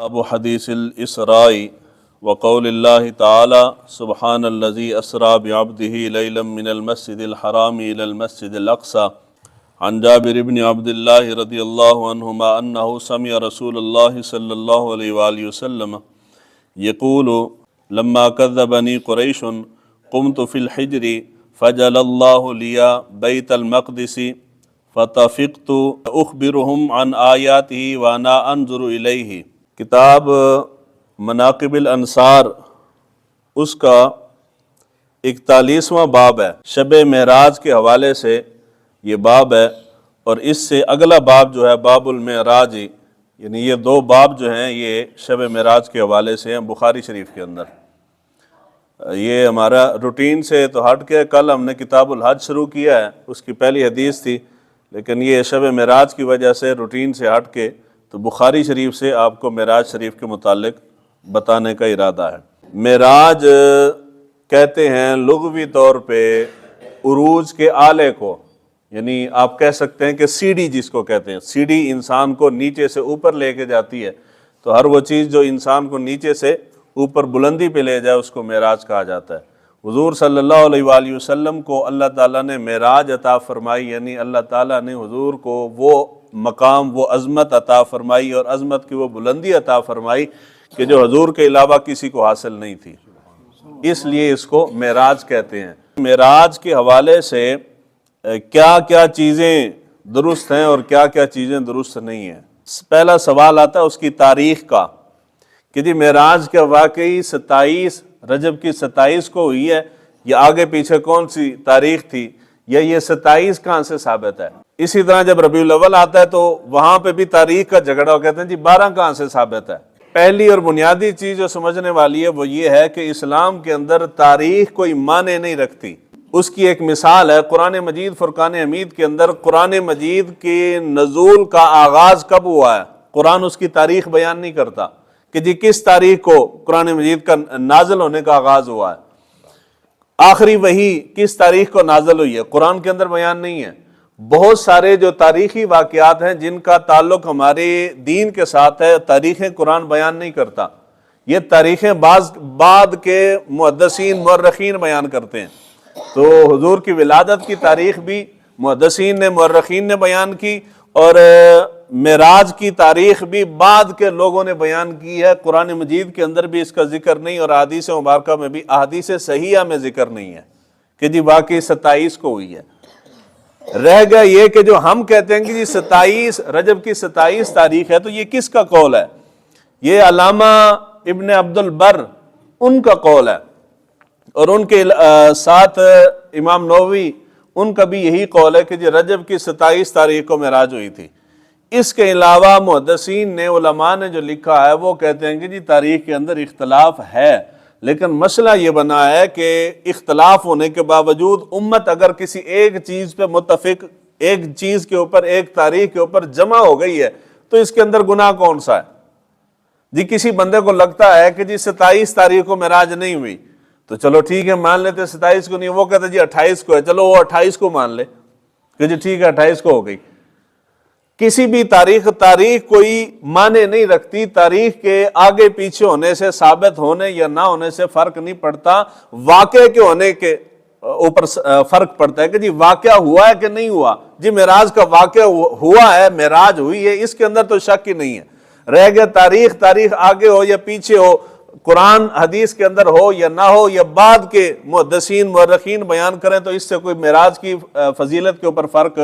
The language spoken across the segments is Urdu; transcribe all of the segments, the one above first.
ابو حدیث الاسراء وقول اللہ تعالی سبحان الذی اسرا بعبدہ لیلا من المسجد الحرام الى المسجد الاقصى عن جابر بن عبد اللہ رضی اللہ عنہما انہ سمع رسول اللہ صلی اللہ علیہ وآلہ وسلم یقول لما کذبنی قریش قمت فی الحجر فجعل اللہ لیا بیت المقدس فتفقت اخبرهم عن آیاتہ وانا انظر الیہ۔ کتاب مناقب الانصار اس کا 41واں باب ہے، شب معراج کے حوالے سے یہ باب ہے، اور اس سے اگلا باب جو ہے باب المعراج، یعنی یہ دو باب جو ہیں یہ شب معراج کے حوالے سے ہیں بخاری شریف کے اندر۔ یہ ہمارا روٹین سے تو ہٹ کے کل ہم نے کتاب الحج شروع کیا ہے، اس کی پہلی حدیث تھی، لیکن یہ شب معراج کی وجہ سے روٹین سے ہٹ کے تو بخاری شریف سے آپ کو معراج شریف کے متعلق بتانے کا ارادہ ہے۔ معراج کہتے ہیں لغوی طور پہ عروج کے آلے کو، یعنی آپ کہہ سکتے ہیں کہ سیڑھی جس کو کہتے ہیں، سیڑھی انسان کو نیچے سے اوپر لے کے جاتی ہے، تو ہر وہ چیز جو انسان کو نیچے سے اوپر بلندی پہ لے جائے اس کو معراج کہا جاتا ہے۔ حضور صلی اللہ علیہ وآلہ وسلم کو اللہ تعالیٰ نے معراج عطا فرمائی، یعنی اللہ تعالیٰ نے حضور کو وہ مقام، وہ عظمت عطا فرمائی، اور عظمت کی وہ بلندی عطا فرمائی کہ جو حضور کے علاوہ کسی کو حاصل نہیں تھی، اس لیے اس کو معراج کہتے ہیں۔ معراج کے حوالے سے کیا کیا چیزیں درست ہیں اور کیا کیا چیزیں درست نہیں ہیں۔ پہلا سوال آتا ہے اس کی تاریخ کا کہ جی معراج کا واقعی 27 رجب کی 27 کو ہوئی ہے، یا آگے پیچھے کون سی تاریخ تھی، یا یہ 27 کہاں سے ثابت ہے۔ اسی طرح جب ربیع الاول آتا ہے تو وہاں پہ بھی تاریخ کا جھگڑا ہو، کہتے ہیں جی 12 کہاں سے ثابت ہے۔ پہلی اور بنیادی چیز جو سمجھنے والی ہے وہ یہ ہے کہ اسلام کے اندر تاریخ کوئی معنی نہیں رکھتی۔ اس کی ایک مثال ہے قرآن مجید فرقان حمید کے اندر، قرآن مجید کے نزول کا آغاز کب ہوا ہے، قرآن اس کی تاریخ بیان نہیں کرتا کہ جی کس تاریخ کو قرآن مجید کا نازل ہونے کا آغاز ہوا ہے، آخری وحی کس تاریخ کو نازل ہوئی ہے، قرآن کے اندر بیان نہیں ہے۔ بہت سارے جو تاریخی واقعات ہیں جن کا تعلق ہمارے دین کے ساتھ ہے، تاریخیں قرآن بیان نہیں کرتا، یہ تاریخیں بعد کے محدثین مورخین بیان کرتے ہیں۔ تو حضور کی ولادت کی تاریخ بھی محدثین نے، مورخین نے بیان کی، اور معراج کی تاریخ بھی بعد کے لوگوں نے بیان کی ہے۔ قرآن مجید کے اندر بھی اس کا ذکر نہیں، اور احادیث مبارکہ میں بھی، احادیث صحیحہ میں ذکر نہیں ہے کہ جی واقعی 27 کو ہوئی ہے۔ رہ گیا یہ کہ جو ہم کہتے ہیں کہ جی 27 رجب کی 27 تاریخ ہے، تو یہ کس کا قول ہے؟ یہ علامہ ابن عبد البر ان کا قول ہے، اور ان کے ساتھ امام نووی ان کا بھی یہی قول ہے کہ جی رجب کی 27 تاریخ کو معراج ہوئی تھی۔ اس کے علاوہ محدثین نے، علماء نے جو لکھا ہے وہ کہتے ہیں کہ جی تاریخ کے اندر اختلاف ہے، لیکن مسئلہ یہ بنا ہے کہ اختلاف ہونے کے باوجود امت اگر کسی ایک چیز پہ متفق، ایک چیز کے اوپر، ایک تاریخ کے اوپر جمع ہو گئی ہے، تو اس کے اندر گناہ کون سا ہے؟ جی کسی بندے کو لگتا ہے کہ جی 27 تاریخ کو معراج نہیں ہوئی، تو چلو ٹھیک ہے مان لیتے 27 کو نہیں، وہ کہتے جی 28 کو ہے، چلو وہ 28 کو مان لے کہ جی ٹھیک ہے 28 کو ہو گئی۔ کسی بھی تاریخ کوئی معنی نہیں رکھتی، تاریخ کے آگے پیچھے ہونے سے، ثابت ہونے یا نہ ہونے سے فرق نہیں پڑتا، واقع کے ہونے کے اوپر فرق پڑتا ہے کہ جی واقعہ ہوا ہے کہ نہیں ہوا۔ جی معراج کا واقعہ ہوا ہے، معراج ہوئی ہے، اس کے اندر تو شک ہی نہیں ہے۔ رہ گیا تاریخ آگے ہو یا پیچھے ہو، قرآن حدیث کے اندر ہو یا نہ ہو، یا بعد کے محدثین مورخین بیان کریں، تو اس سے کوئی معراج کی فضیلت کے اوپر فرق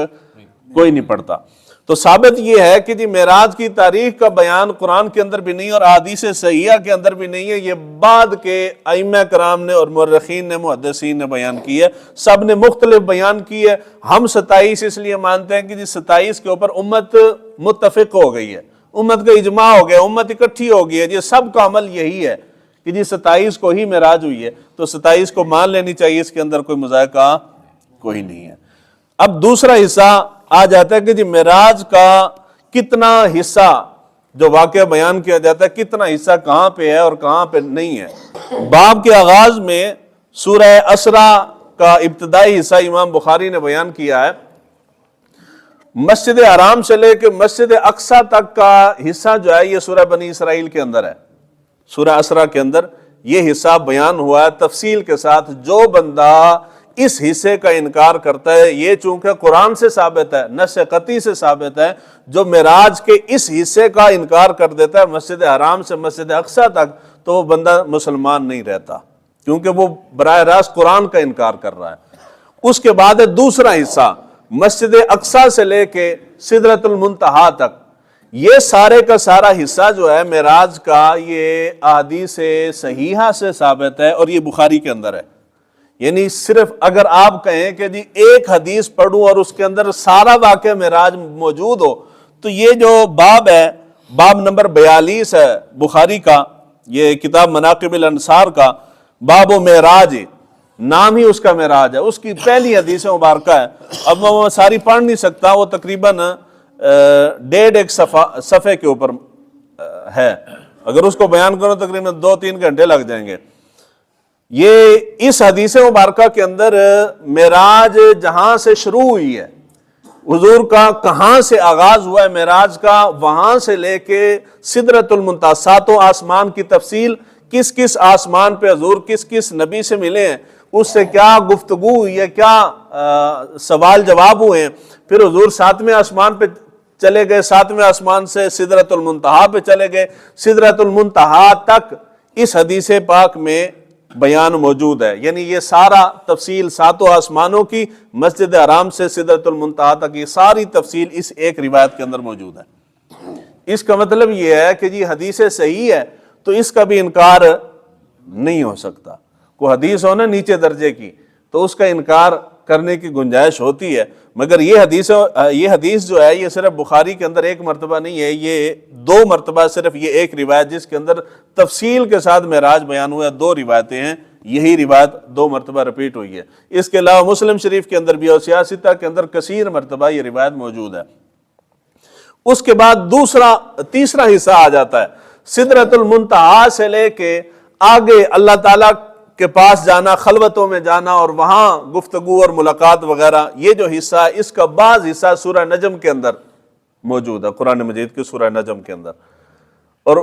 کوئی نہیں پڑتا۔ تو ثابت یہ ہے کہ جی معراج کی تاریخ کا بیان قرآن کے اندر بھی نہیں، اور احادیث صحیحہ کے اندر بھی نہیں ہے، یہ بعد کے ائمہ کرام نے اور مورخین نے، محدثین نے بیان کی ہے، سب نے مختلف بیان کی ہے۔ ہم 27 اس لیے مانتے ہیں کہ جی 27 کے اوپر امت متفق ہو گئی ہے، امت کا اجماع ہو گیا، امت اکٹھی ہو گئی ہے، یہ سب کا عمل یہی ہے کہ جی 27 کو ہی معراج ہوئی ہے، تو 27 کو مان لینی چاہیے، اس کے اندر کوئی مذائقہ کوئی نہیں ہے۔ اب دوسرا حصہ آ جاتا ہے کہ جی معراج کا کتنا حصہ جو واقعہ بیان کیا جاتا ہے، کتنا حصہ کہاں پہ ہے اور کہاں پہ نہیں ہے۔ باب کے آغاز میں سورہ اسرا کا ابتدائی حصہ امام بخاری نے بیان کیا ہے، مسجد حرام سے لے کے مسجد اقصی تک کا حصہ جو ہے یہ سورہ بنی اسرائیل کے اندر ہے، سورہ اسرا کے اندر یہ حصہ بیان ہوا ہے تفصیل کے ساتھ۔ جو بندہ اس حصے کا انکار کرتا ہے، یہ چونکہ قرآن سے ثابت ہے، نص قطعی سے ثابت ہے، جو معراج کے اس حصے کا انکار کر دیتا ہے مسجد حرام سے مسجد اقصی تک، تو وہ بندہ مسلمان نہیں رہتا، کیونکہ وہ براہ راست قرآن کا انکار کر رہا ہے۔ اس کے بعد ہے دوسرا حصہ مسجد اقصی سے لے کے سدرۃ المنتہا تک، یہ سارے کا سارا حصہ جو ہے معراج کا، یہ احادیث صحیحہ سے ثابت ہے اور یہ بخاری کے اندر ہے۔ یعنی صرف اگر آپ کہیں کہ جی ایک حدیث پڑھوں اور اس کے اندر سارا واقعہ معراج موجود ہو، تو یہ جو باب ہے، باب نمبر 42 ہے بخاری کا، یہ کتاب مناقب الانصار کا، باب و معراج، نام ہی اس کا معراج ہے، اس کی پہلی حدیث مبارکہ ہے۔ اب میں ساری پڑھ نہیں سکتا، وہ تقریباً 1.5 صفحے کے اوپر ہے، اگر اس کو بیان کرو تقریباً 2-3 گھنٹے لگ جائیں گے۔ یہ اس حدیث مبارکہ کے اندر معراج جہاں سے شروع ہوئی ہے، حضور کا کہاں سے آغاز ہوا ہے معراج کا، وہاں سے لے کے سدرۃ المنتہا، ساتوں آسمان کی تفصیل، کس کس آسمان پہ حضور کس کس نبی سے ملے ہیں، اس سے کیا گفتگو ہوئی ہے، کیا سوال جواب ہوئے ہیں، پھر حضور 7ویں آسمان پہ چلے گئے، 7ویں آسمان سے سدرۃ المنتہا پہ چلے گئے، سدرۃ المنتہا تک اس حدیث پاک میں بیان موجود ہے۔ یعنی یہ سارا تفصیل ساتوں آسمانوں کی، مسجد حرام سے سدرۃ المنتہا تک، یہ ساری تفصیل اس ایک روایت کے اندر موجود ہے۔ اس کا مطلب یہ ہے کہ جی حدیث صحیح ہے تو اس کا بھی انکار نہیں ہو سکتا۔ کوئی حدیث ہو نا نیچے درجے کی تو اس کا انکار کرنے کی گنجائش ہوتی ہے، مگر یہ حدیث جو ہے یہ صرف بخاری کے اندر ایک مرتبہ نہیں ہے، یہ 2 مرتبہ صرف یہ ایک روایت جس کے اندر تفصیل کے ساتھ معراج بیان ہوا ہے، 2 روایتیں ہیں، یہی روایت 2 مرتبہ رپیٹ ہوئی ہے۔ اس کے علاوہ مسلم شریف کے اندر بھی اور سیاستہ کے اندر کثیر مرتبہ یہ روایت موجود ہے۔ اس کے بعد تیسرا حصہ آ جاتا ہے، سدرۃ المنتہا سے لے کے آگے اللہ تعالیٰ کے پاس جانا، خلوتوں میں جانا اور وہاں گفتگو اور ملاقات وغیرہ، یہ جو حصہ ہے اس کا بعض حصہ سورہ نجم کے اندر موجود ہے، قرآن مجید کی سورہ نجم کے اندر، اور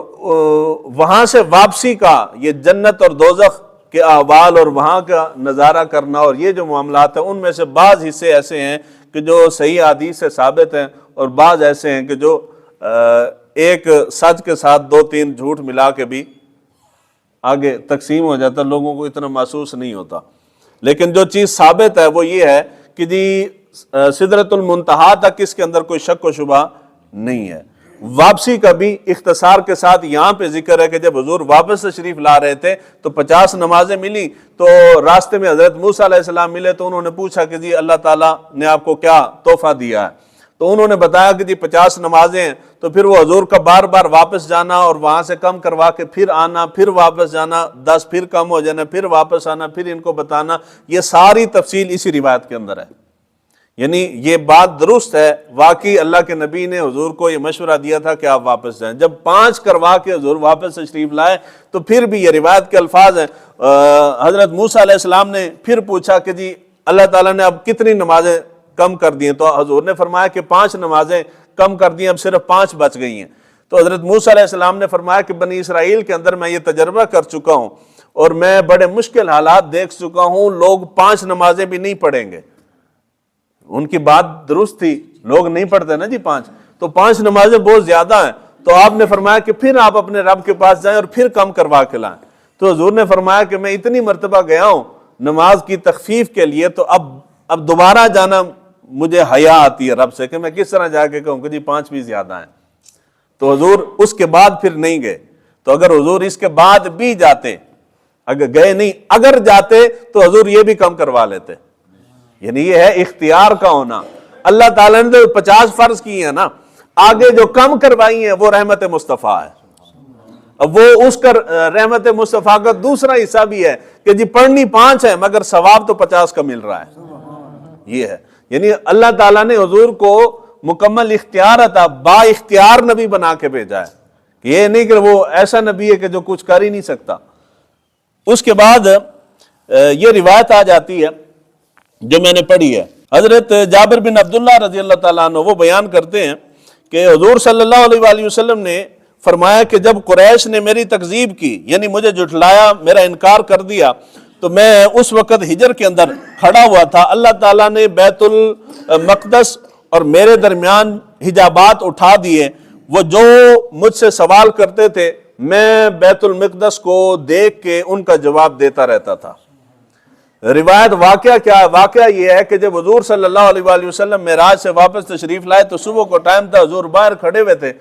وہاں سے واپسی کا، یہ جنت اور دوزخ کے احوال اور وہاں کا نظارہ کرنا اور یہ جو معاملات ہیں، ان میں سے بعض حصے ایسے ہیں کہ جو صحیح حدیث سے ثابت ہیں اور بعض ایسے ہیں کہ جو ایک سچ کے ساتھ 2-3 جھوٹ ملا کے بھی آگے تقسیم ہو جاتا، لوگوں کو اتنا محسوس نہیں ہوتا۔ لیکن جو چیز ثابت ہے وہ یہ ہے کہ جی سدرۃ المنتہا تک اس کے اندر کوئی شک و شبہ نہیں ہے۔ واپسی کا بھی اختصار کے ساتھ یہاں پہ ذکر ہے کہ جب حضور واپس تشریف لا رہے تھے تو 50 نمازیں ملی، تو راستے میں حضرت موسیٰ علیہ السلام ملے تو انہوں نے پوچھا کہ جی اللہ تعالیٰ نے آپ کو کیا تحفہ دیا ہے، تو انہوں نے بتایا کہ جی 50 نمازیں ہیں۔ تو پھر وہ حضور کا بار بار واپس جانا اور وہاں سے کم کروا کے پھر آنا، پھر واپس جانا، 10 پھر کم ہو جانا، پھر واپس آنا، پھر ان کو بتانا، یہ ساری تفصیل اسی روایت کے اندر ہے۔ یعنی یہ بات درست ہے، واقعی اللہ کے نبی نے حضور کو یہ مشورہ دیا تھا کہ آپ واپس جائیں۔ جب 5 کروا کے حضور واپس تشریف لائے تو پھر بھی یہ روایت کے الفاظ ہیں، حضرت موسیٰ علیہ السلام نے پھر پوچھا کہ جی اللہ تعالیٰ نے اب کتنی نمازیں کم کر دی ہیں، تو حضور نے فرمایا کہ 5 نمازیں کم کر دی ہیں، اب صرف 5 بچ گئی ہیں۔ تو حضرت موسیٰ علیہ السلام نے فرمایا کہ بنی اسرائیل کے اندر میں یہ تجربہ کر چکا ہوں اور میں بڑے مشکل حالات دیکھ چکا ہوں، لوگ 5 نمازیں بھی نہیں پڑھیں گے۔ ان کی بات درست تھی، لوگ نہیں پڑھتے نا جی 5، تو 5 نمازیں بہت زیادہ ہیں۔ تو آپ نے فرمایا کہ پھر آپ اپنے رب کے پاس جائیں اور پھر کم کروا کے لائیں۔ تو حضور نے فرمایا کہ میں اتنی مرتبہ گیا ہوں نماز کی تخفیف کے لیے، تو اب دوبارہ جانا مجھے حیا آتی ہے رب سے کہ میں کس طرح جا کے کہوں کہ جی 5 بھی زیادہ ہیں۔ تو حضور اس کے بعد پھر نہیں گئے۔ تو اگر حضور اس کے بعد بھی جاتے، اگر گئے نہیں، اگر جاتے تو حضور یہ بھی کم کروا لیتے۔ یعنی یہ ہے اختیار کا ہونا۔ اللہ تعالیٰ نے تو 50 فرض کی ہیں نا، آگے جو کم کروائی ہیں وہ رحمت مصطفیٰ ہے۔ اب وہ اس کا رحمت مصطفیٰ کا دوسرا حصہ بھی ہے کہ جی پڑھنی 5 ہے مگر ثواب تو 50 کا مل رہا ہے۔ یہ ہے، یعنی اللہ تعالیٰ نے حضور کو مکمل اختیار عطا، با اختیار نبی بنا کے بھیجا ہے۔ یہ نہیں کہ وہ ایسا نبی ہے کہ جو کچھ کر ہی نہیں سکتا۔ اس کے بعد یہ روایت آ جاتی ہے جو میں نے پڑھی ہے، حضرت جابر بن عبداللہ رضی اللہ تعالیٰ عنہ وہ بیان کرتے ہیں کہ حضور صلی اللہ علیہ وآلہ وسلم نے فرمایا کہ جب قریش نے میری تکذیب کی، یعنی مجھے جھٹلایا، میرا انکار کر دیا، تو میں اس وقت ہجر کے اندر کھڑا ہوا تھا، اللہ تعالیٰ نے بیت المقدس اور میرے درمیان حجابات اٹھا دیے، وہ جو مجھ سے سوال کرتے تھے میں بیت المقدس کو دیکھ کے ان کا جواب دیتا رہتا تھا۔ روایت واقعہ کیا ہے؟ واقعہ یہ ہے کہ جب حضور صلی اللہ علیہ وآلہ وسلم معراج سے واپس تشریف لائے تو صبح کو ٹائم تھا، حضور باہر کھڑے ہوئے تھے،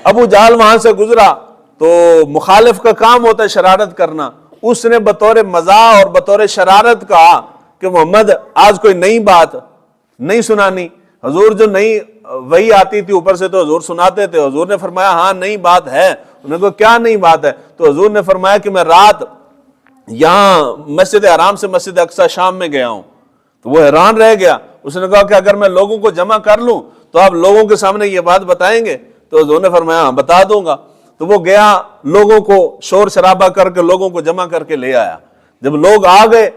ابو جہل وہاں سے گزرا، تو مخالف کا کام ہوتا ہے شرارت کرنا، اس نے بطور مزاح اور بطور شرارت کہا کہ محمد آج کوئی نئی بات نہیں سنانی۔ حضور جو نئی وہی آتی تھی اوپر سے تو حضور سناتے تھے، حضور نے فرمایا ہاں نئی بات ہے۔ انہوں نے کہا کیا نئی بات ہے؟ تو حضور نے فرمایا کہ میں رات یہاں مسجد حرام سے مسجد اقصی شام میں گیا ہوں۔ تو وہ حیران رہ گیا، اس نے کہا کہ اگر میں لوگوں کو جمع کر لوں تو آپ لوگوں کے سامنے یہ بات بتائیں گے؟ تو حضور نے فرمایا ہاں بتا دوں گا۔ تو وہ گیا، لوگوں کو شور شرابہ کر کے لوگوں کو جمع کر کے لے آیا۔ جب لوگ آ گئے،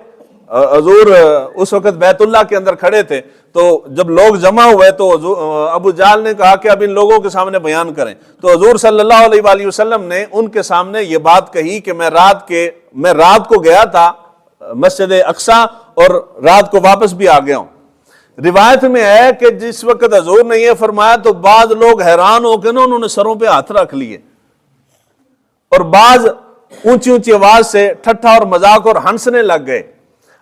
حضور اس وقت بیت اللہ کے اندر کھڑے تھے، تو جب لوگ جمع ہوئے تو ابو جہل نے کہا کہ اب ان لوگوں کے سامنے بیان کریں۔ تو حضور صلی اللہ علیہ وآلہ وسلم نے ان کے سامنے یہ بات کہی کہ میں رات کو گیا تھا مسجد اقصی اور رات کو واپس بھی آ گیا ہوں۔ روایت میں ہے کہ جس وقت حضور نے یہ فرمایا تو بعض لوگ حیران ہو کے انہوں نے سروں پہ ہاتھ رکھ لیے، اور بعض اونچی اونچی آواز سے ٹھٹھا اور مذاق اور ہنسنے لگ گئے۔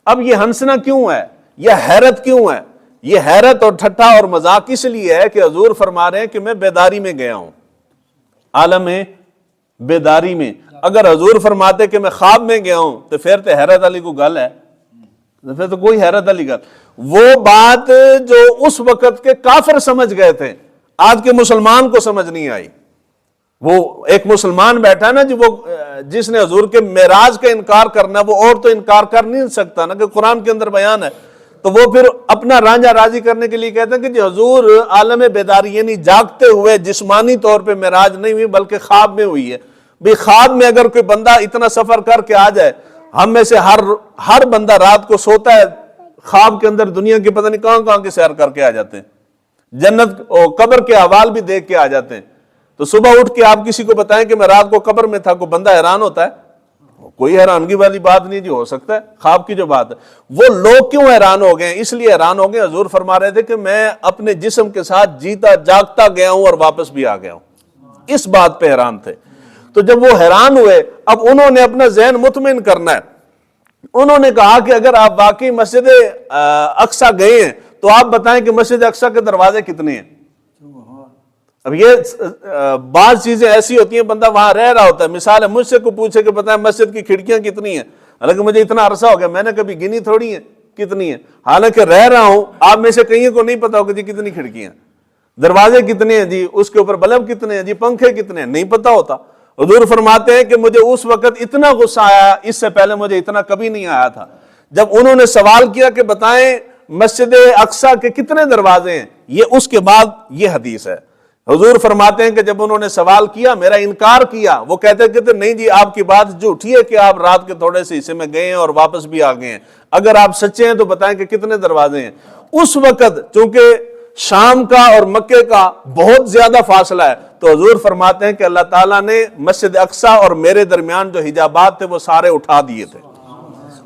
اب یہ ہنسنا کیوں ہے؟ یہ حیرت کیوں ہے؟ یہ حیرت اور ٹھٹھا اور مذاق اس لیے ہے کہ حضور فرما رہے ہیں کہ میں بیداری میں گیا ہوں، عالم بیداری میں۔ اگر حضور فرماتے کہ میں خواب میں گیا ہوں تو پھر تو حیرت علی کو گل ہے، پھر تو کوئی حیرت علی گل۔ وہ بات جو اس وقت کے کافر سمجھ گئے تھے، آج کے مسلمان کو سمجھ نہیں آئی۔ وہ ایک مسلمان بیٹھا نا جس نے حضور کے معراج کا انکار کرنا، وہ اور تو انکار کر نہیں سکتا نا، کہ قرآن کے اندر بیان ہے، تو وہ پھر اپنا رانجھا راضی کرنے کے لیے کہتے ہیں کہ جی حضور عالم بیداری، یعنی جاگتے ہوئے جسمانی طور پہ معراج نہیں ہوئی بلکہ خواب میں ہوئی ہے۔ بھی خواب میں اگر کوئی بندہ اتنا سفر کر کے آ جائے، ہم میں سے ہر بندہ رات کو سوتا ہے، خواب کے اندر دنیا کی پتہ نہیں کہاں کہاں کی سیر کر کے آ جاتے ہیں، جنت قبر کے احوال بھی دیکھ کے آ جاتے ہیں۔ تو صبح اٹھ کے آپ کسی کو بتائیں کہ میں رات کو قبر میں تھا، کوئی بندہ حیران ہوتا ہے؟ کوئی حیرانگی والی بات نہیں جی، ہو سکتا ہے خواب کی جو بات ہے۔ وہ لوگ کیوں حیران ہو گئے؟ اس لیے حیران ہو گئے، حضور فرما رہے تھے کہ میں اپنے جسم کے ساتھ جیتا جاگتا گیا ہوں اور واپس بھی آ گیا ہوں، اس بات پہ حیران تھے۔ تو جب وہ حیران ہوئے، اب انہوں نے اپنا ذہن مطمئن کرنا ہے، انہوں نے کہا کہ اگر آپ واقعی مسجد اقصی گئے ہیں تو آپ بتائیں کہ مسجد اقصی کے دروازے کتنے ہیں؟ اب یہ بعض چیزیں ایسی ہوتی ہیں، بندہ وہاں رہ رہا ہوتا ہے، مثال ہے مجھ سے کوئی پوچھے کہ بتائیں مسجد کی کھڑکیاں کتنی ہیں، حالانکہ مجھے اتنا عرصہ ہو گیا، میں نے کبھی گنی تھوڑی ہیں کتنی ہیں، حالانکہ رہ رہا ہوں، آپ میں سے کہیں کو نہیں پتا ہوگا جی کتنی کھڑکیاں، دروازے کتنے ہیں جی، اس کے اوپر بلب کتنے ہیں جی، پنکھے کتنے ہیں، نہیں پتا ہوتا۔ حضور فرماتے ہیں کہ مجھے اس وقت اتنا غصہ آیا، اس سے پہلے مجھے اتنا کبھی نہیں آیا تھا، جب انہوں نے سوال کیا کہ بتائیں مسجد اقصی کے کتنے دروازے ہیں، یہ اس کے بعد یہ حدیث ہے۔ حضور فرماتے ہیں کہ جب انہوں نے سوال کیا، میرا انکار کیا، وہ کہتے نہیں جی آپ کی بات جھوٹی ہے کہ آپ رات کے تھوڑے سے حصے میں گئے ہیں اور واپس بھی آ گئے ہیں، اگر آپ سچے ہیں تو بتائیں کہ کتنے دروازے ہیں۔ اس وقت چونکہ شام کا اور مکے کا بہت زیادہ فاصلہ ہے، تو حضور فرماتے ہیں کہ اللہ تعالیٰ نے مسجد اقصی اور میرے درمیان جو حجابات تھے وہ سارے اٹھا دیے تھے۔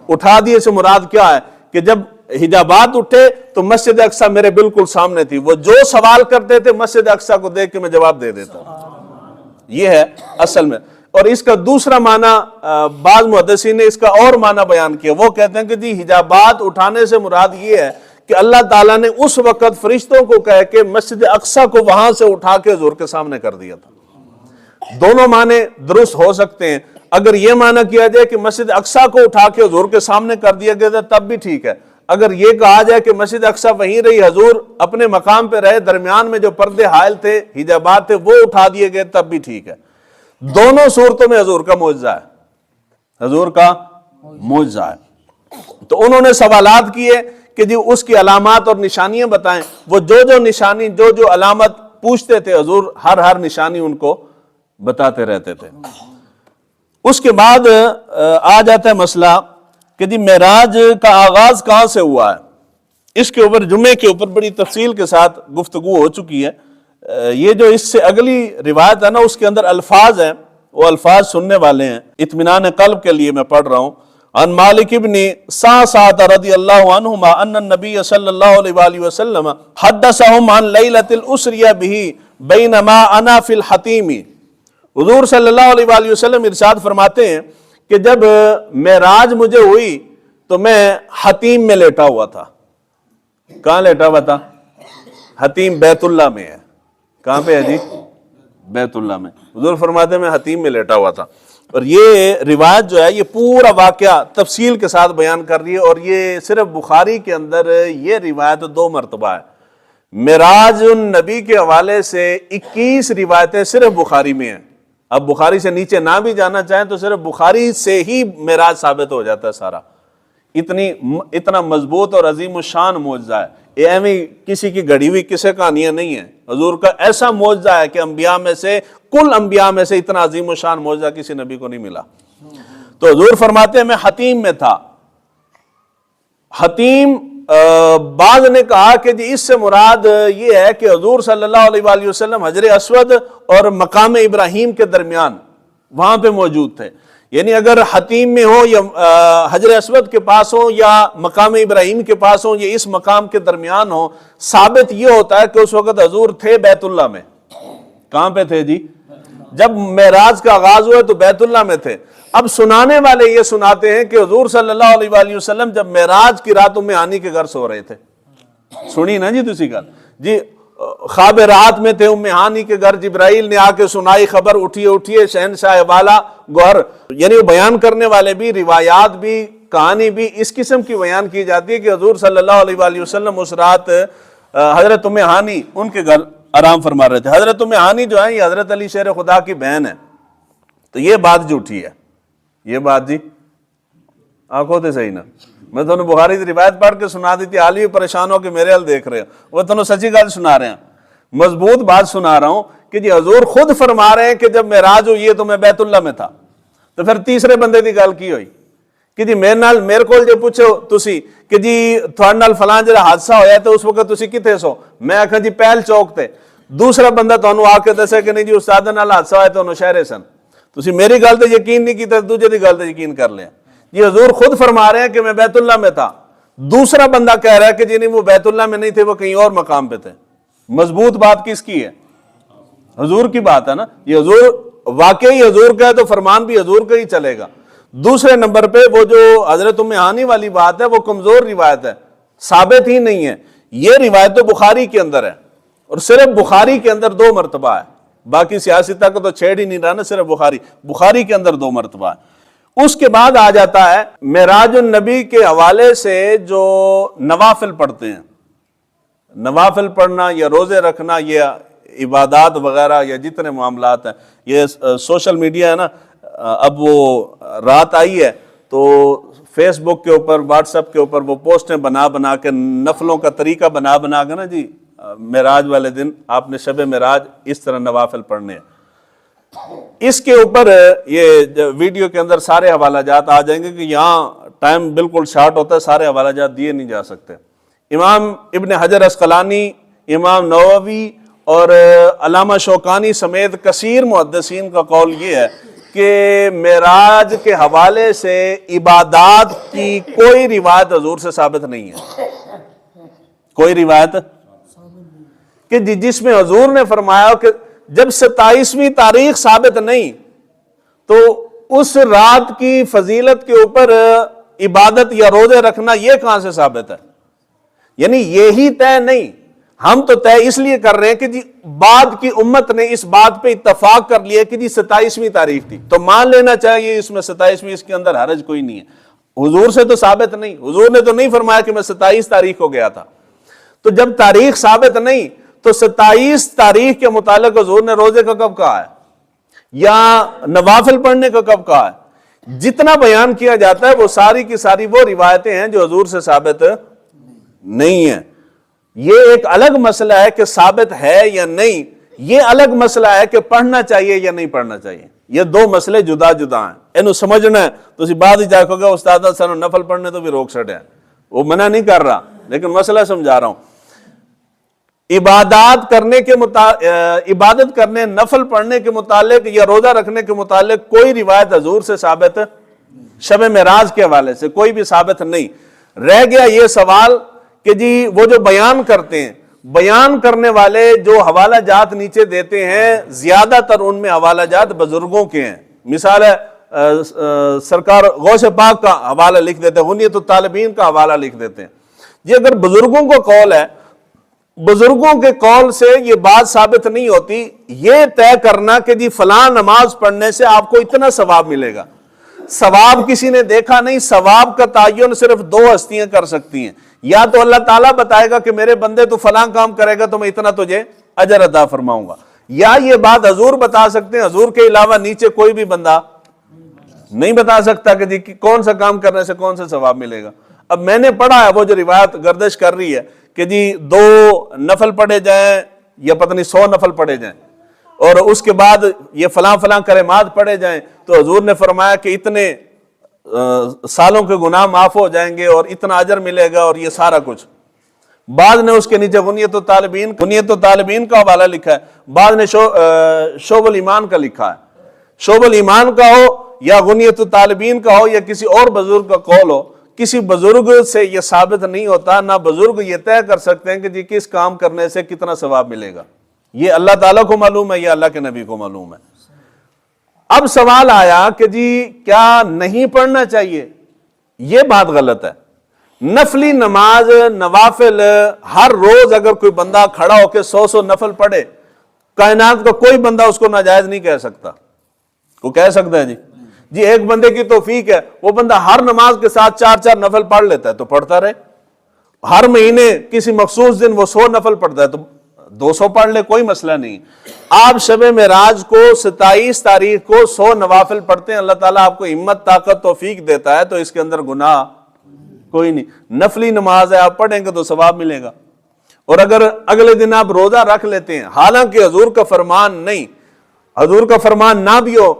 اٹھا دیے سے مراد کیا ہے کہ جب حجابات اٹھے تو مسجد اقصی میرے بالکل سامنے تھی، وہ جو سوال کرتے تھے مسجد اقصی کو دیکھ کے میں جواب دے دیتا ہوں۔ یہ ہے اصل میں۔ اور اس کا دوسرا معنی بعض محدثین نے اس کا اور معنی بیان کیا، وہ کہتے ہیں کہ جی حجابات اٹھانے سے مراد یہ ہے کہ اللہ تعالیٰ نے اس وقت فرشتوں کو کہہ کے مسجد اقصی کو وہاں سے اٹھا کے حضور کے سامنے کر دیا تھا۔ دونوں معنی درست ہو سکتے ہیں۔ اگر یہ معنی کیا جائے کہ مسجد اقصی کو اٹھا کے حضور کے سامنے کر دیا گیا تھا تب بھی ٹھیک ہے، اگر یہ کہا جائے کہ مسجد اقصی وہیں رہی، حضور اپنے مقام پہ رہے، درمیان میں جو پردے حائل تھے، حجابات تھے، وہ اٹھا دیے گئے تب بھی ٹھیک ہے۔ دونوں صورتوں میں حضور کا معجزہ ہے، حضور کا معجزہ ہے۔ تو انہوں نے سوالات کیے کہ جی اس کی علامات اور نشانیاں بتائیں، وہ جو نشانی جو علامت پوچھتے تھے حضور ہر نشانی ان کو بتاتے رہتے تھے۔ اس کے بعد آ جاتا ہے مسئلہ کہ جی معراج کا آغاز کہاں سے ہوا ہے۔ اس کے اوپر جمعے کے اوپر بڑی تفصیل کے ساتھ گفتگو ہو چکی ہے۔ یہ جو اس سے اگلی روایت ہے نا، اس کے اندر الفاظ ہیں، وہ الفاظ سننے والے ہیں، اطمینان قلب کے لیے میں پڑھ رہا ہوں۔ عن مالک ابن سعسعۃ رضی اللہ عنہما ان النبی صلی اللہ علیہ وآلہ وسلم حدثهم عن لیلۃ الاسری بہ بینما انا فی الحتیم۔ حضور صلی اللہ علیہ وآلہ وسلم ارشاد فرماتے ہیں کہ جب معراج مجھے ہوئی تو میں حتیم میں لیٹا ہوا تھا۔ کہاں لیٹا ہوا تھا؟ حتیم بیت اللہ میں ہے۔ کہاں پہ ہے جی؟ بیت اللہ میں۔ حضور فرماتے ہیں میں حتیم میں لیٹا ہوا تھا۔ اور یہ روایت جو ہے یہ پورا واقعہ تفصیل کے ساتھ بیان کر رہی ہے، اور یہ صرف بخاری کے اندر یہ روایت 2 مرتبہ ہے۔ معراج النبی کے حوالے سے 21 روایتیں صرف بخاری میں ہیں۔ اب بخاری سے نیچے نہ بھی جانا چاہیں تو صرف بخاری سے ہی معراج ثابت ہو جاتا ہے سارا۔ اتنا مضبوط اور عظیم الشان معجزہ ہے۔ یہ ایویں کسی کی گھڑی ہوئی قصے کہانیاں نہیں ہیں، حضور کا ایسا معجزہ ہے کہ انبیاء میں سے، کل انبیاء میں سے اتنا عظیم الشان معجزہ کسی نبی کو نہیں ملا۔ تو حضور فرماتے ہیں میں حتیم میں تھا۔ حتیم بعض نے کہا کہ جی اس سے مراد یہ ہے کہ حضور صلی اللہ علیہ وآلہ وسلم حجر اسود اور مقام ابراہیم کے درمیان وہاں پہ موجود تھے، یعنی اگر حتیم میں ہو یا حجر اسود کے پاس ہو یا مقام ابراہیم کے پاس ہو یا اس مقام کے درمیان ہو، ثابت یہ ہوتا ہے کہ اس وقت حضور تھے بیت اللہ میں۔ کہاں پہ تھے جی؟ جب معراج کا آغاز ہوا تو بیت اللہ میں تھے۔ اب سنانے والے یہ سناتے ہیں کہ حضور صلی اللہ علیہ وآلہ وسلم جب معراج کی رات ام ہانی کے گھر سو رہے تھے۔ سنی نا جی تسی گل جی، خواب رات میں تھے ام ہانی کے گھر، جبرائیل نے آ کے سنائی خبر، اٹھیے اٹھیے شہنشاہ والا گوہر۔ یعنی وہ بیان کرنے والے بھی، روایات بھی، کہانی بھی اس قسم کی بیان کی جاتی ہے کہ حضور صلی اللہ علیہ وآلہ وسلم اس رات حضرت ام ہانی ان کے گھر آرام فرما رہے تھے۔ حضرت ام ہانی جو ہے یہ حضرت علی شیر خدا کی بہن ہے۔ تو یہ بات جھوٹی ہے، یہ بات جی آنکھوں تے صحیح نہ، میں تمہیں بخاری کی روایت پڑھ کے سنا دی تھی، حال بھی پریشان ہو کے میرے حال دیکھ رہے ہو، وہ تمہیں سچی گل سنا رہے ہیں، مضبوط بات سنا رہا ہوں کہ جی حضور خود فرما رہے ہیں کہ جب معراج ہوئی ہے تو میں بیت اللہ میں تھا۔ تو پھر تیسرے بندے دی گل کی ہوئی کہ جی میرے کول جو پوچھو تسی کہ جی تھوڑے نال فلاں جڑا حادثہ ہویا تو اس وقت تسی کتے سو، میں آکھاں جی پہل چوک تے، دوسرا بندہ تانوں آ کے دسے کہ نہیں جی استاد نال حادثہ ہویا تو نوشہرے سن، تسی میری گل تے یقین نہیں کیتا، دوجے دی گل تے یقین کر لیا۔ یہ حضور خود فرما رہے ہیں کہ میں بیت اللہ میں تھا، دوسرا بندہ کہہ رہا ہے کہ جی نہیں وہ بیت اللہ میں نہیں تھے، وہ کہیں اور مقام پہ تھے۔ مضبوط بات کس کی ہے؟ حضور کی بات ہے نا، یہ حضور واقعی حضور کا ہے تو فرمان بھی حضور کا ہی چلے گا۔ دوسرے نمبر پہ وہ جو حضرت ام ہانی والی بات ہے وہ کمزور روایت ہے، ثابت ہی نہیں ہے۔ یہ روایت تو بخاری کے اندر ہے، اور صرف بخاری کے اندر 2 مرتبہ ہے، باقی سیاستہ کو تو چھیڑ ہی نہیں رہا نا، صرف بخاری کے اندر 2 مرتبہ ہے۔ اس کے بعد آ جاتا ہے معراج النبی کے حوالے سے جو نوافل پڑھتے ہیں، نوافل پڑھنا یا روزے رکھنا یا عبادات وغیرہ یا جتنے معاملات ہیں، یہ سوشل میڈیا ہے نا، اب وہ رات آئی ہے تو فیس بک کے اوپر، واٹس ایپ کے اوپر وہ پوسٹیں بنا کے نفلوں کا طریقہ بنا کے نا جی معراج والے دن آپ نے شب معراج اس طرح نوافل پڑھنے ہیں۔ اس کے اوپر یہ ویڈیو کے اندر سارے حوالہ جات آ جائیں گے کہ یہاں ٹائم بالکل شارٹ ہوتا ہے، سارے حوالہ جات دیے نہیں جا سکتے۔ امام ابن حجر عسقلانی، امام نووی اور علامہ شوکانی سمیت کثیر محدثین کا قول یہ ہے کہ معراج کے حوالے سے عبادات کی کوئی روایت حضور سے ثابت نہیں ہے، کوئی روایت کہ جس میں حضور نے فرمایا کہ جب 27ویں تاریخ ثابت نہیں تو اس رات کی فضیلت کے اوپر عبادت یا روزے رکھنا یہ کہاں سے ثابت ہے؟ یعنی یہی طے نہیں، ہم تو طے اس لیے کر رہے ہیں کہ جی بعد کی امت نے اس بات پہ اتفاق کر لیا کہ جی 27ویں تاریخ تھی تو مان لینا چاہیے اس میں 27ویں، اس کے اندر حرج کوئی نہیں ہے۔ حضور سے تو ثابت نہیں، حضور نے تو نہیں فرمایا کہ میں 27 تاریخ کو گیا تھا۔ تو جب تاریخ ثابت نہیں تو 27 تاریخ کے متعلق حضور نے روزے کا کب کہا ہے یا نوافل پڑھنے کا کب کہا ہے؟ جتنا بیان کیا جاتا ہے وہ ساری کی ساری وہ روایتیں ہیں جو حضور سے ثابت نہیں ہیں۔ یہ ایک الگ مسئلہ ہے کہ ثابت ہے یا نہیں، یہ الگ مسئلہ ہے کہ پڑھنا چاہیے یا نہیں پڑھنا چاہیے۔ یہ 2 مسئلے جدا جدا ہیں، انہوں سمجھنا ہے۔ تو اسی بات ہی جا کے استاد سانو نفل پڑھنے تو بھی روک سڑے ہیں، وہ منع نہیں کر رہا، لیکن مسئلہ سمجھا رہا ہوں۔ عبادت کرنے، نفل پڑھنے کے متعلق یا روزہ رکھنے کے متعلق کوئی روایت حضور سے ثابت، شب معراج کے حوالے سے کوئی بھی ثابت نہیں۔ رہ گیا یہ سوال کہ جی وہ جو بیان کرتے ہیں، بیان کرنے والے جو حوالہ جات نیچے دیتے ہیں، زیادہ تر ان میں حوالہ جات بزرگوں کے ہیں۔ مثال ہے سرکار غوث پاک کا حوالہ لکھ دیتے ہیں، غنیت الطالبین کا حوالہ لکھ دیتے ہیں۔ یہ اگر بزرگوں کو قول ہے، بزرگوں کے قول سے یہ بات ثابت نہیں ہوتی۔ یہ طے کرنا کہ جی فلاں نماز پڑھنے سے آپ کو اتنا ثواب ملے گا، ثواب کسی نے دیکھا نہیں۔ ثواب کا تعین صرف دو ہستیاں کر سکتی ہیں، یا تو اللہ تعالیٰ بتائے گا کہ میرے بندے تو فلاں کام کرے گا تو میں اتنا تجھے اجر عطا فرماؤں گا، یا یہ بات حضور بتا سکتے ہیں۔ حضور کے علاوہ نیچے کوئی بھی بندہ نہیں بتا سکتا کہ جی کون سا کام کرنے سے کون سا ثواب ملے گا۔ اب میں نے پڑھا ہے وہ جو روایت گردش کر رہی ہے کہ جی 2 نفل پڑھے جائیں یا پتہ نہیں 100 نفل پڑھے جائیں اور اس کے بعد یہ فلاں فلاں کلمات پڑھے جائیں، تو حضور نے فرمایا کہ اتنے سالوں کے گناہ معاف ہو جائیں گے اور اتنا اجر ملے گا اور یہ سارا کچھ۔ بعض نے اس کے نیچے غنیت الطالبین کا حوالہ لکھا ہے، بعض نے شعب الایمان کا لکھا ہے۔ شعب الایمان کا ہو یا غنیت الطالبین کا ہو یا کسی اور بزرگ کا قول ہو، کسی بزرگ سے یہ ثابت نہیں ہوتا، نہ بزرگ یہ طے کر سکتے ہیں کہ جی کس کام کرنے سے کتنا ثواب ملے گا۔ یہ اللہ تعالیٰ کو معلوم ہے یا اللہ کے نبی کو معلوم ہے۔ اب سوال آیا کہ جی کیا نہیں پڑھنا چاہیے؟ یہ بات غلط ہے۔ نفلی نماز، نوافل، ہر روز اگر کوئی بندہ کھڑا ہو کے 100 نفل پڑھے، کائنات کا کوئی بندہ اس کو ناجائز نہیں کہہ سکتا۔ وہ کہہ سکتا ہے جی ایک بندے کی توفیق ہے، وہ بندہ ہر نماز کے ساتھ 4 نفل پڑھ لیتا ہے تو پڑھتا رہے، ہر مہینے کسی مخصوص دن وہ 100 نفل پڑھتا ہے تو 200 پڑھ لے، کوئی مسئلہ نہیں۔ آپ شب معراج کو 27 تاریخ کو 100 نوافل پڑھتے ہیں، اللہ تعالیٰ آپ کو ہمت، طاقت، توفیق دیتا ہے تو اس کے اندر گناہ کوئی نہیں۔ نفلی نماز ہے، آپ پڑھیں گے تو ثواب ملے گا۔ اور اگر اگلے دن آپ روزہ رکھ لیتے ہیں، حالانکہ حضور کا فرمان نہیں، حضور کا فرمان نہ بھی ہو،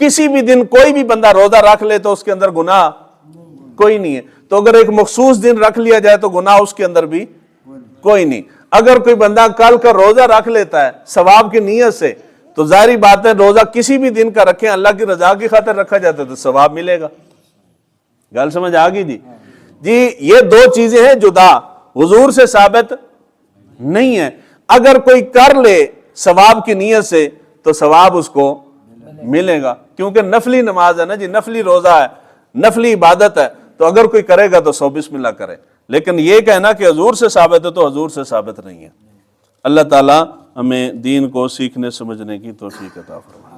کسی بھی دن کوئی بھی بندہ روزہ رکھ لے تو اس کے اندر گناہ کوئی نہیں ہے۔ تو اگر ایک مخصوص دن رکھ لیا جائے تو گناہ اس کے اندر بھی کوئی نہیں۔ اگر کوئی بندہ کل کا روزہ رکھ لیتا ہے ثواب کی نیت سے تو ظاہری بات ہے روزہ کسی بھی دن کا رکھیں، اللہ کی رضا کی خاطر رکھا جاتا ہے تو ثواب ملے گا۔ گل سمجھ آ گئی جی یہ 2 چیزیں ہیں جدا، حضور سے ثابت نہیں ہے۔ اگر کوئی کر لے ثواب کی نیت سے تو ثواب اس کو ملے گا، کیونکہ نفلی نماز ہے نا جی، نفلی روزہ ہے، نفلی عبادت ہے، تو اگر کوئی کرے گا تو 100 بسم اللہ کرے۔ لیکن یہ کہنا کہ حضور سے ثابت ہے تو حضور سے ثابت نہیں ہے۔ اللہ تعالیٰ ہمیں دین کو سیکھنے سمجھنے کی توفیق عطا فرمائے۔